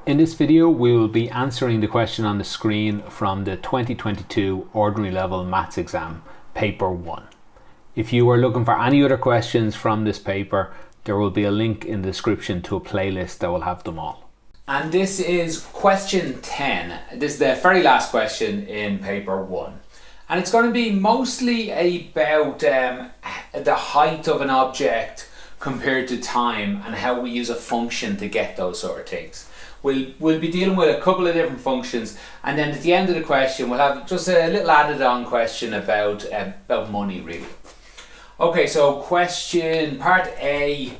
In this video, we will be answering the question on the screen from the 2022 Ordinary Level Maths exam, paper 1. If you are looking for any other questions from this paper, there will be a link in the description to a playlist that will have them all. And this is question 10. This is the very last question in paper 1. And it's going to be mostly about the height of an object compared to time and how we use a function to get those sort of things. We'll be dealing with a couple of different functions, and then at the end of the question we'll have just a little added on question about money really. Okay, so question part A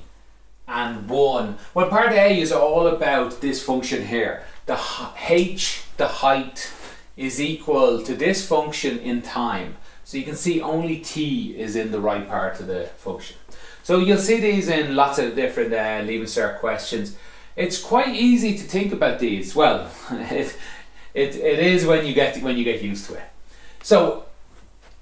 and 1. Well, part A is all about this function here. The h, the height, is equal to this function in time. So you can see only t is in the right part of the function. So you'll see these in lots of different Leaving Cert questions. It's quite easy to think about these. Well, it is when you get used to it. So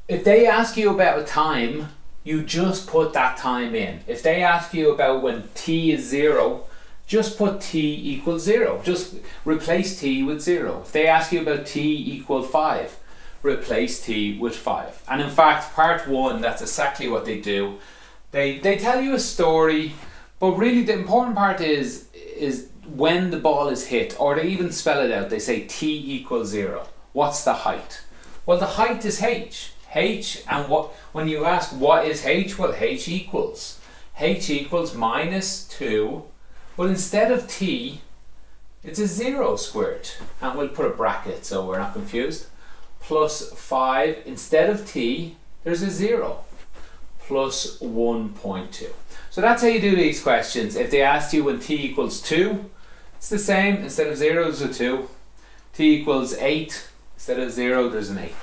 if they ask you about a time, you just put that time in. If they ask you about when t is 0, just put t equals 0. Just replace t with 0. If they ask you about t equal 5, replace t with 5. And in fact, part 1, that's exactly what they do. They tell you a story, but really the important part is when the ball is hit, or they even spell it out. They say t equals 0. What's the height? Well, the height is h. And when you ask what is h? Well, h equals minus 2, but instead of t, it's a 0 squared. And we'll put a bracket so we're not confused. Plus 5, instead of t, there's a 0. Plus 1.2. So that's how you do these questions. If they asked you when t equals 2, it's the same. Instead of 0, there's a 2. T equals 8, instead of 0, there's an 8.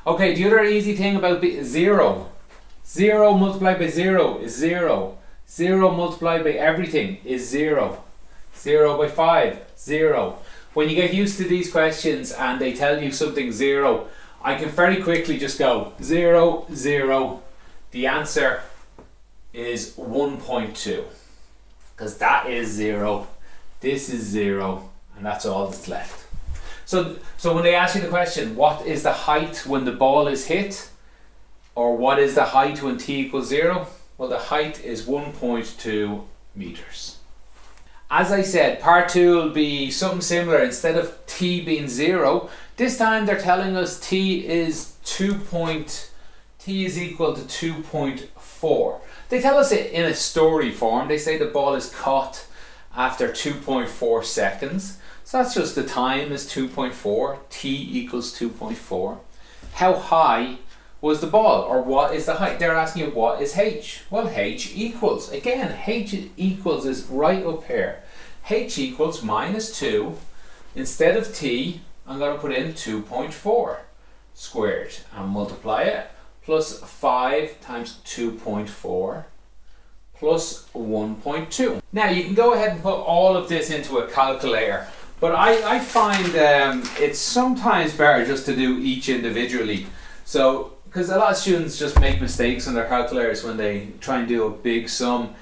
Okay, the other easy thing about 0. 0 multiplied by 0 is 0. 0 multiplied by everything is 0. 0 by 5, 0. When you get used to these questions and they tell you something 0, I can very quickly just go 0, 0. The answer is 1.2, because that is 0, this is 0, and that's all that's left. So when they ask you the question, what is the height when the ball is hit, or what is the height when t equals 0? Well, the height is 1.2 meters. As I said, part 2 will be something similar. Instead of t being 0, this time they're telling us t is equal to 2.4. They tell us it in a story form. They say the ball is caught after 2.4 seconds. So that's just the time is 2.4. T equals 2.4. How high was the ball, or what is the height? They're asking you what is h? Well, h equals, again, h equals is right up here. H equals minus 2. Instead of t, I'm going to put in 2.4 squared and multiply it. Plus 5 times 2.4 plus 1.2. Now you can go ahead and put all of this into a calculator, but I find it's sometimes better just to do each individually. So, because a lot of students just make mistakes on their calculators when they try and do a big sum.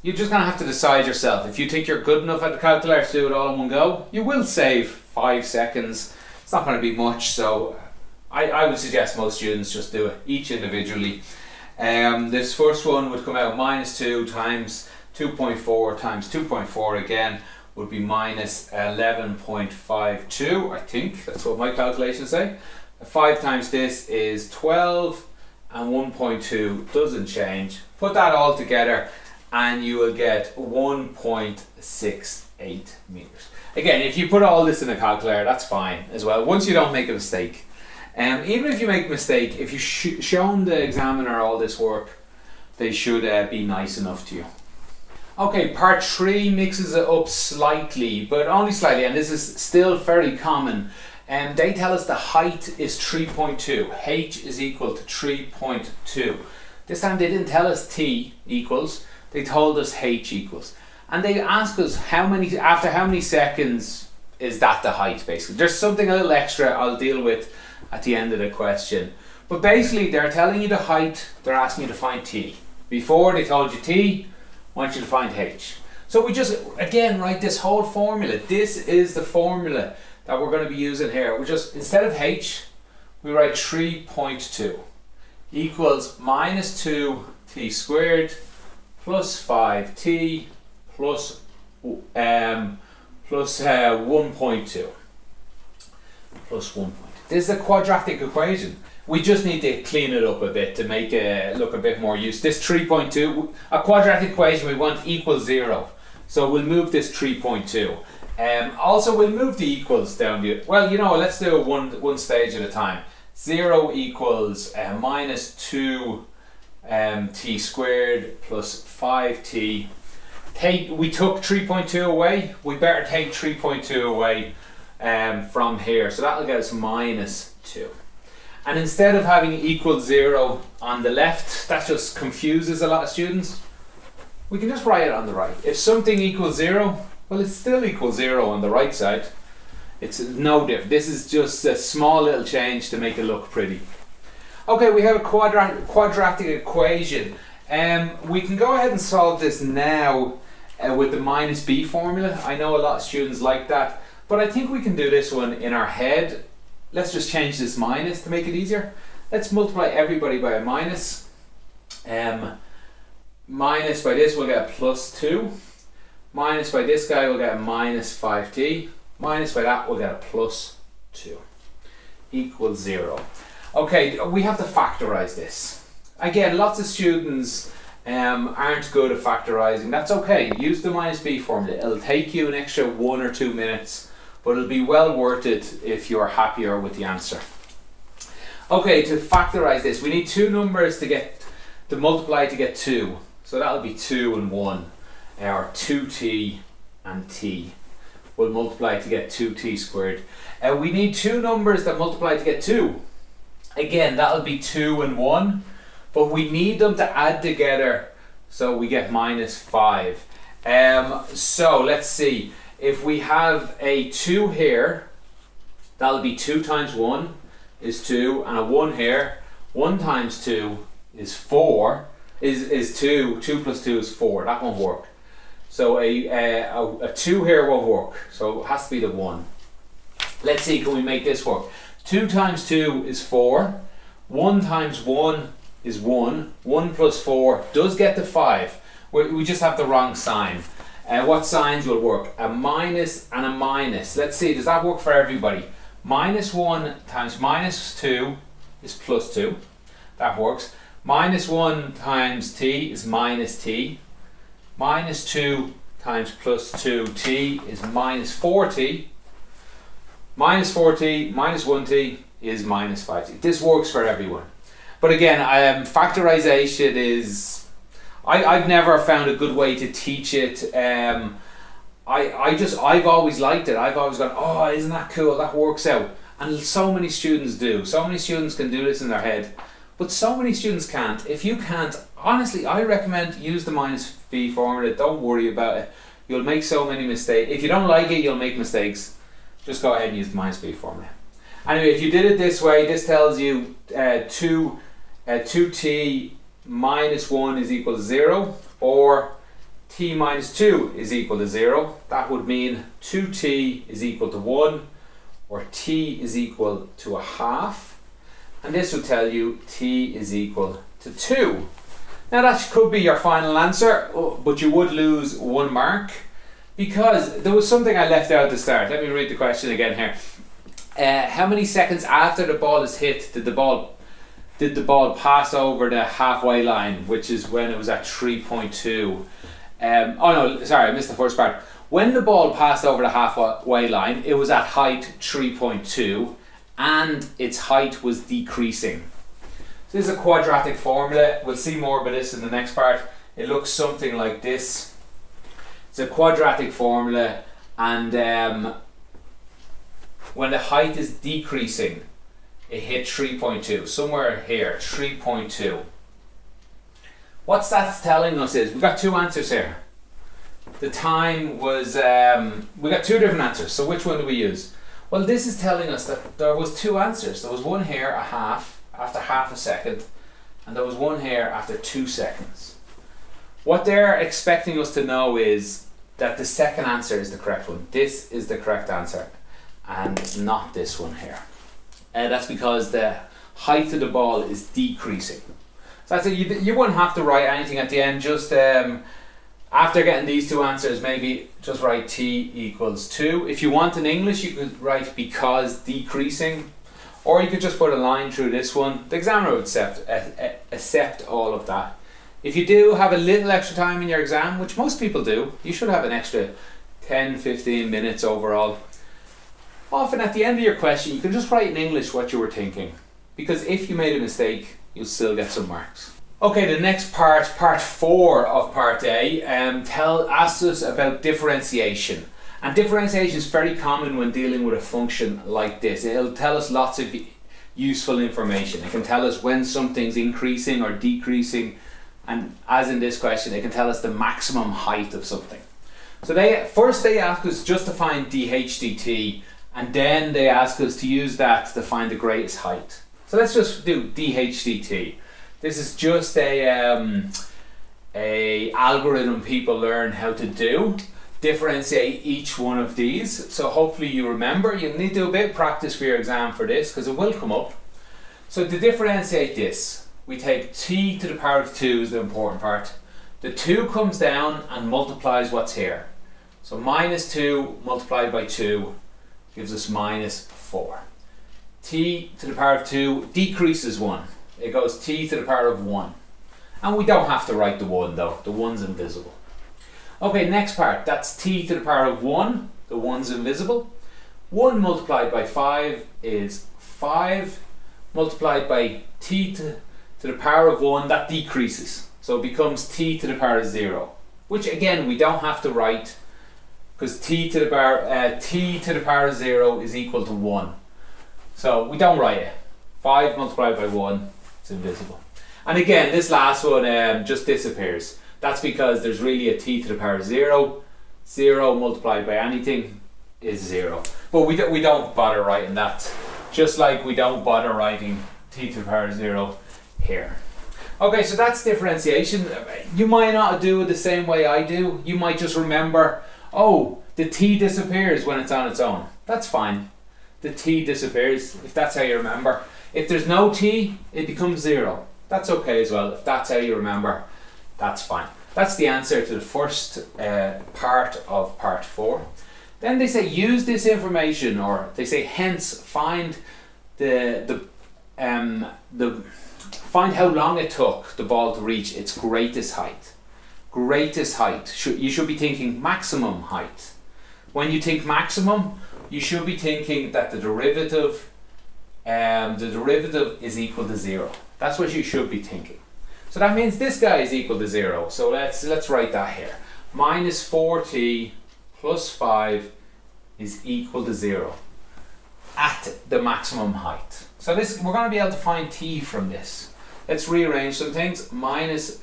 You're just going to have to decide yourself. If you think you're good enough at the calculator to do it all in one go, you will save 5 seconds. It's not going to be much, so I would suggest most students just do it each individually. This first one would come out minus 2 times 2.4 times 2.4 again would be minus 11.52. I think that's what my calculations say. 5 times this is 12, and 1.2 doesn't change. Put that all together and you will get 1.68 meters. Again, if you put all this in a calculator, that's fine as well, once you don't make a mistake. Even if you make a mistake, if you've shown the examiner all this work, they should be nice enough to you. Okay, part 3 mixes it up slightly, but only slightly, and this is still very common. They tell us the height is 3.2. H is equal to 3.2. This time they didn't tell us t equals, they told us h equals. And they ask us after how many seconds is that the height, basically. There's something a little extra I'll deal with at the end of the question. But basically they're telling you the height, they're asking you to find t. Before they told you t, I want you to find h. So we just, again, write this whole formula. This is the formula that we're going to be using here. We just, instead of h, we write 3.2 equals minus 2t squared plus 5t plus 1.2 plus 1.2. This is a quadratic equation. We just need to clean it up a bit to make it look a bit more used. This 3.2, a quadratic equation we want equals 0. So we'll move this 3.2. Also we'll move the equals down to, well, you know, let's do it one stage at a time. 0 equals minus 2 t squared plus 5t. We took 3.2 away. We better take 3.2 away from here. So that'll get us minus 2. And instead of having equals 0 on the left, that just confuses a lot of students. We can just write it on the right. If something equals 0, well, it still equals 0 on the right side. It's no different. This is just a small little change to make it look pretty. Okay, we have a quadratic equation. We can go ahead and solve this now with the minus b formula. I know a lot of students like that, but I think we can do this one in our head. Let's just change this minus to make it easier. Let's multiply everybody by a minus. Minus by this we'll get a plus 2. Minus by this guy we'll get a minus 5t. Minus by that we'll get a plus 2. Equals 0. Okay, we have to factorize this. Again, lots of students aren't good at factorizing. That's okay. Use the minus b formula. It'll take you an extra 1 or 2 minutes, but it'll be well worth it if you're happier with the answer. Okay, to factorize this, we need two numbers to multiply to get 2. So that'll be 2 and 1, or 2t and t. We'll multiply to get 2t squared. We need two numbers that multiply to get 2. Again, that'll be 2 and 1, but we need them to add together so we get minus 5. So let's see. If we have a 2 here, that'll be 2 times 1 is 2, and a 1 here. 1 times 2 is 4, is 2. 2 plus 2 is 4. That won't work. So a 2 here won't work. So it has to be the 1. Let's see, can we make this work? 2 times 2 is 4. 1 times 1 is 1. 1 plus 4 does get to 5. We just have the wrong sign. What signs will work? A minus and a minus. Let's see, does that work for everybody? Minus 1 times minus 2 is plus 2. That works. Minus 1 times t is minus t. Minus 2 times plus 2t is minus 4t. Minus 4t minus 1t is minus 5t. This works for everyone. But again, factorization is... I've never found a good way to teach it. I've always liked it. I've always gone, oh, isn't that cool? That works out. And so many students do. So many students can do this in their head. But so many students can't. If you can't, honestly, I recommend use the minus b formula. Don't worry about it. You'll make so many mistakes. If you don't like it, you'll make mistakes. Just go ahead and use the minus b formula. Anyway, if you did it this way, this tells you 2t minus 1 is equal to 0, or t minus 2 is equal to 0. That would mean 2t is equal to 1, or t is equal to a half. And this would tell you t is equal to 2. Now that could be your final answer, but you would lose 1 mark because there was something I left out at the start. Let me read the question again here. How many seconds after the ball is hit did the ball pass over the halfway line, which is when it was at 3.2? Oh no, sorry, I missed the first part. When the ball passed over the halfway line, it was at height 3.2 and its height was decreasing. So this is a quadratic formula. We'll see more about this in the next part. It looks something like this. It's a quadratic formula, and when the height is decreasing, it hit 3.2, somewhere here, 3.2. What's that telling us is, we've got two answers here. The time was, we got two different answers, so which one do we use? Well, this is telling us that there was two answers. There was one here, a half, after half a second, and there was one here after 2 seconds. What they're expecting us to know is that the second answer is the correct one. This is the correct answer and not this one here. That's because the height of the ball is decreasing. So that's it. You wouldn't have to write anything at the end, just after getting these two answers, maybe just write t equals 2. If you want in English, you could write because decreasing, or you could just put a line through this one. The examiner would accept all of that. If you do have a little extra time in your exam, which most people do, you should have an extra 10-15 minutes overall. Often at the end of your question, you can just write in English what you were thinking, because if you made a mistake, you'll still get some marks. Okay, the next part 4 of part A, asks us about differentiation. And differentiation is very common when dealing with a function like this. It'll tell us lots of useful information. It can tell us when something's increasing or decreasing, and as in this question, it can tell us the maximum height of something. So first they ask us just to find dh dt, and then they ask us to use that to find the greatest height. So let's just do dh dt. This is just a algorithm people learn how to do. Differentiate each one of these. So hopefully you remember. You'll need to do a bit of practice for your exam for this, because it will come up. So to differentiate this, we take t to the power of 2 is the important part. The 2 comes down and multiplies what's here. So minus 2 multiplied by 2 gives us minus 4. T to the power of 2 decreases 1. It goes t to the power of 1. And we don't have to write the 1 though. The 1's invisible. Okay, next part. That's t to the power of 1. The 1's invisible. 1 multiplied by 5 is 5. Multiplied by t to the power of 1, that decreases. So it becomes t to the power of 0. Which again, we don't have to write, because t to the power of 0 is equal to 1. So we don't write it. 5 multiplied by 1, it's invisible. And again, this last one just disappears. That's because there's really a t to the power of 0. 0 multiplied by anything is 0. But we don't bother writing that. Just like we don't bother writing t to the power of 0 here. Okay, so that's differentiation. You might not do it the same way I do. You might just remember, oh, the t disappears when it's on its own. That's fine. The t disappears if that's how you remember. If there's no t, it becomes 0. That's okay as well. If that's how you remember, that's fine. That's the answer to the first part of part 4. Then they say use this information, or they say hence find find how long it took the ball to reach its greatest height. Greatest height. You should be thinking maximum height. When you think maximum, you should be thinking that the derivative is equal to 0. That's what you should be thinking. So that means this guy is equal to 0. So let's write that here. Minus 4t plus 5 is equal to 0 at the maximum height. So we're going to be able to find t from this. Let's rearrange some things. Minus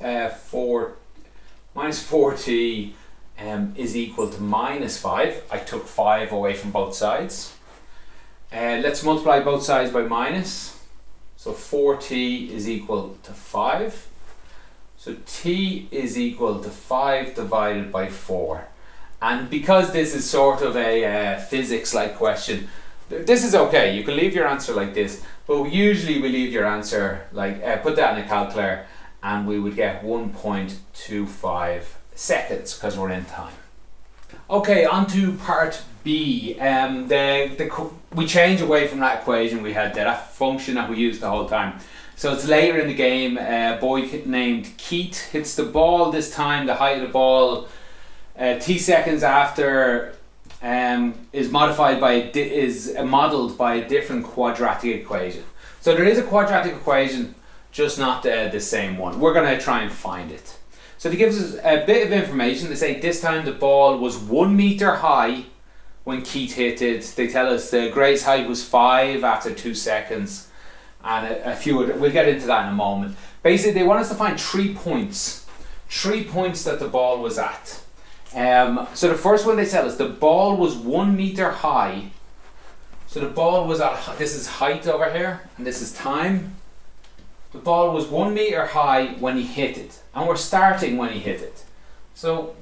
4t is equal to minus 5. I took 5 away from both sides. Let's multiply both sides by minus. So 4t is equal to 5. So t is equal to 5 divided by 4. And because this is sort of a physics-like question, this is okay. You can leave your answer like this, but usually we leave your answer like, put that in a calculator, and we would get 1.25 seconds because we're in time. Okay, on to part B. We change away from that equation we had there, that function that we used the whole time. So it's later in the game, a boy named Keith hits the ball this time, the height of the ball, t seconds after is modelled by a different quadratic equation. So there is a quadratic equation, just not the same one. We're going to try and find it. So they give us a bit of information. They say this time the ball was 1 meter high when Keith hit it. They tell us the greatest height was 5 after 2 seconds, and a few other, we'll get into that in a moment. Basically, they want us to find 3 points that the ball was at. So the first one they tell us the ball was 1 meter high. So the ball was at, this is height over here, and this is time. The ball was 1 meter high when he hit it, and we're starting when he hit it. So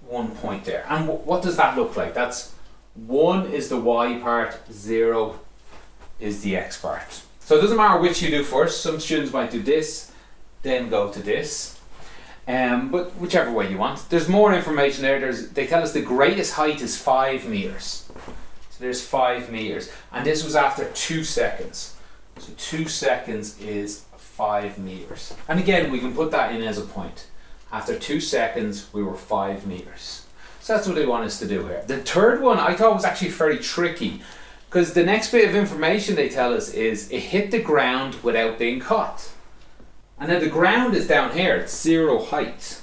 1 point there. And what does that look like? That's 1 is the y part, 0 is the x part. So it doesn't matter which you do first. Some students might do this, then go to this. But whichever way you want. There's more information there. They tell us the greatest height is 5 meters. So there's 5 meters. And this was after 2 seconds. So 2 seconds is 5 meters. And again, we can put that in as a point. After 2 seconds, we were 5 meters. So that's what they want us to do here. The third one I thought was actually very tricky, because the next bit of information they tell us is it hit the ground without being caught. And now the ground is down here, it's 0 height.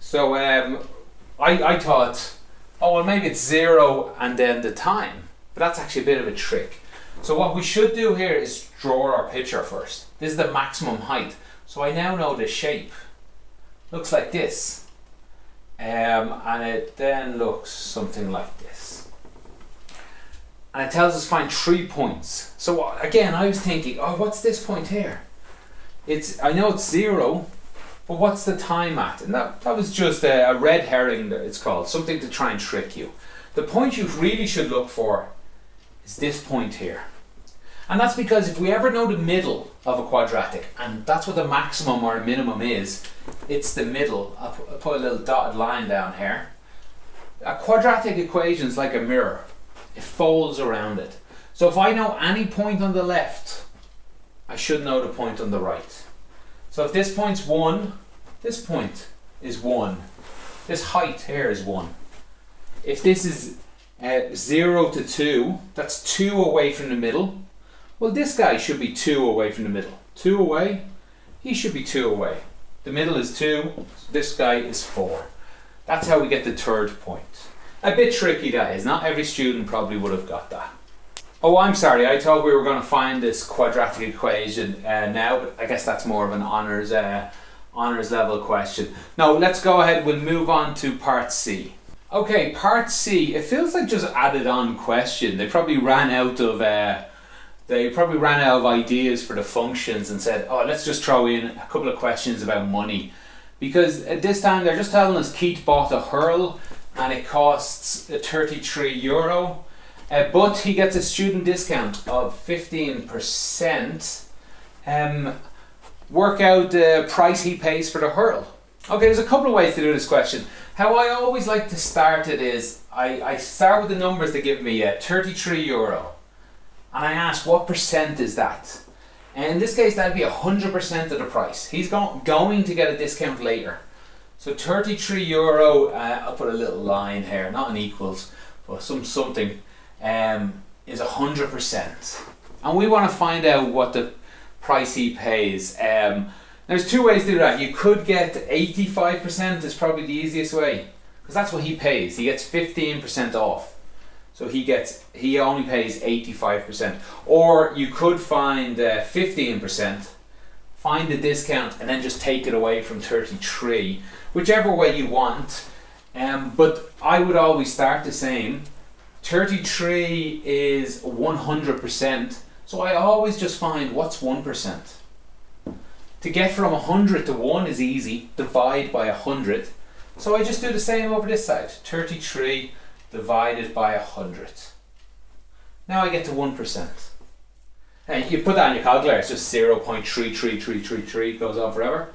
So I thought, oh well, maybe it's 0 and then the time. But that's actually a bit of a trick. So what we should do here is draw our picture first. This is the maximum height. So I now know the shape. Looks like this. And it then looks something like this. And it tells us find 3 points. So again, I was thinking, oh, what's this point here? I know it's 0, but what's the time at? And that was just a red herring, it's called, something to try and trick you. The point you really should look for is this point here. And that's because if we ever know the middle of a quadratic, and that's what the maximum or minimum is, it's the middle. I'll put a little dotted line down here. A quadratic equation is like a mirror. It folds around it. So if I know any point on the left, I should know the point on the right. So if this point's 1, this point is 1. This height here is 1. If this is 0 to 2, that's 2 away from the middle. Well, this guy should be 2 away from the middle. 2 away, he should be 2 away. The middle is 2, so this guy is 4. That's how we get the third point. A bit tricky that is, not every student probably would have got that. Oh, I'm sorry, I thought we were going to find this quadratic equation now, but I guess that's more of an honours level question. No, let's go ahead, we'll move on to part C. Okay, part C, it feels like just added on question. They probably ran out of ideas for the functions and said, oh, let's just throw in a couple of questions about money. Because at this time they're just telling us Keith bought a hurl and it costs €33. But he gets a student discount of 15%. Work out the price he pays for the hurl. Okay, there's a couple of ways to do this question. How I always like to start it is, I start with the numbers they give me, €33. And I ask, what percent is that? And in this case, that'd be 100% of the price. He's going to get a discount later. So €33, I'll put a little line here, not an equals, but something. Is 100%, and we want to find out what the price he pays. There's 2 ways to do that. You could get 85%, is probably the easiest way, because that's what he pays. He gets 15% off, so he only pays 85%. Or you could find 15%, find the discount, and then just take it away from 33, whichever way you want. But I would always start the same. 33 is 100%, so I always just find what's 1%. To get from 100 to 1 is easy, divide by 100. So I just do the same over this side, 33 divided by 100. Now I get to 1%. And you put that on your calculator, it's just 0.33333, goes on forever.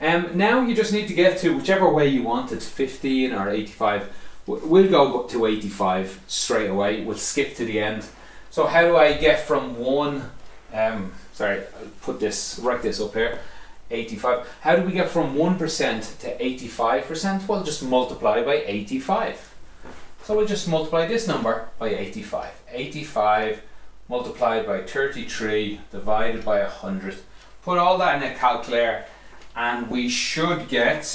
Now you just need to get to whichever way you want it, 15 or 85. We'll go to 85 straight away. We'll skip to the end. So how do I get from 1, sorry, I'll write this up here, 85. How do we get from 1% to 85%? Well, just multiply by 85. So we'll just multiply this number by 85. 85 multiplied by 33 divided by 100. Put all that in a calculator and we should get,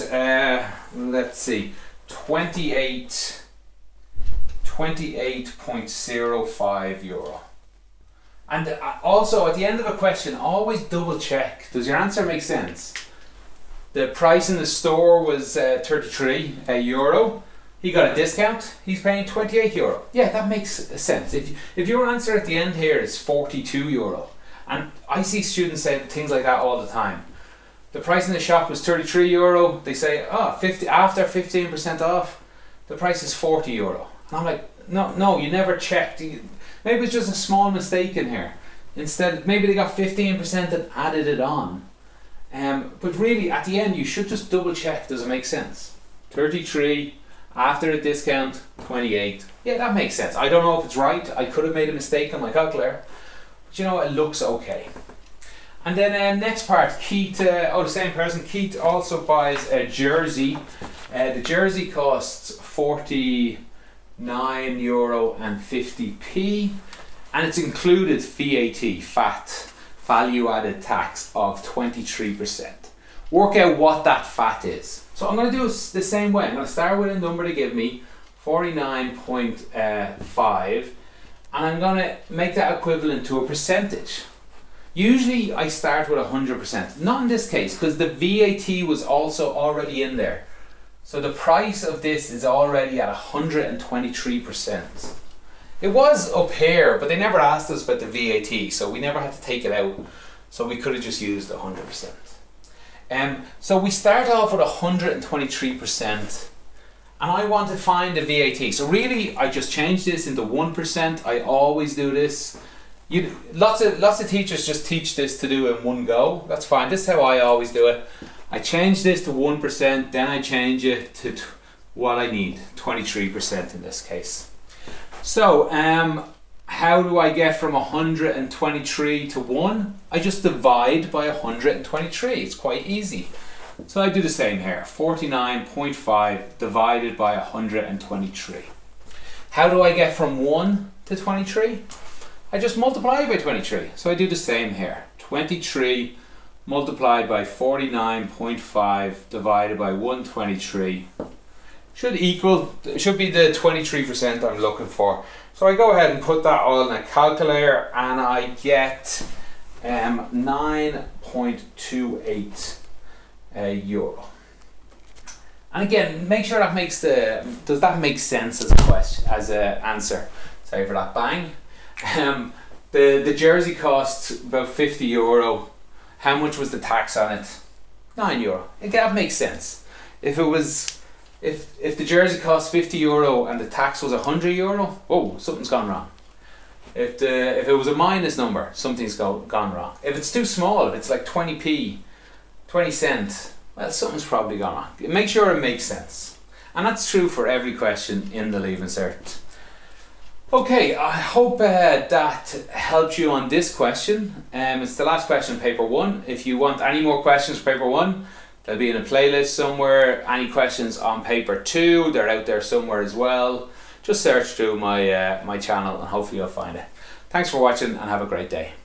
let's see, 28.05 euro. And also at the end of a question, always double check. Does your answer make sense? The price in the store was 33 euro. He got a discount. He's paying 28 euro. Yeah, that makes sense. If your answer at the end here is 42 euro, and I see students say things like that all the time. The price in the shop was 33 euro. They say, oh, 50 after 15% off. the price is €40. And I'm like, no, you never checked. Maybe it's just a small mistake in here. Instead, maybe they got 15% and added it on. But really, at the end, you should just double check. Does it make sense? 33, after a discount, 28. Yeah, that makes sense. I don't know if it's right. I could have made a mistake on my calculator. But you know, it looks okay. And then next part, Keith, the same person, Keith also buys a jersey. The jersey costs €49.50, and it's included VAT, value added tax of 23%. Work out what that VAT is. So I'm going to do it the same way. I'm going to start with a number they give me, 49.5, and I'm going to make that equivalent to a percentage. Usually I start with 100%, not in this case because the VAT was also already in there. So the price of this is already at 123%. It was up here, but they never asked us about the VAT, so we never had to take it out. So we could have just used 100%. So we start off with 123%, and I want to find the VAT. So really, I just changed this into 1%. I always do this. Lots of teachers just teach this to do in one go. That's fine. This is how I always do it. I change this to 1%, then I change it to what I need, 23% in this case. So, how do I get from 123 to 1? I just divide by 123. It's quite easy. So I do the same here. 49.5 divided by 123. How do I get from 1 to 23? I just multiply by 23. So I do the same here. 23 multiplied by 49.5 divided by 123 should be the 23% I'm looking for. So I go ahead and put that all in a calculator, and I get 9.28 euro. And again, make sure that does that make sense as a question, as an answer? Sorry for that bang. The jersey costs about €50. How much was the tax on it? €9. Again, that makes sense. If the jersey costs €50 and the tax was €100, oh, something's gone wrong. If it was a minus number, something's gone wrong. If it's too small, if it's like 20p, 20 cents, well, something's probably gone wrong. Make sure it makes sense. And that's true for every question in the Leaving Cert. Okay, I hope that helped you on this question. It's the last question in paper 1. If you want any more questions for paper 1, they'll be in a playlist somewhere. Any questions on paper 2, they're out there somewhere as well. Just search through my channel and hopefully you'll find it. Thanks for watching and have a great day.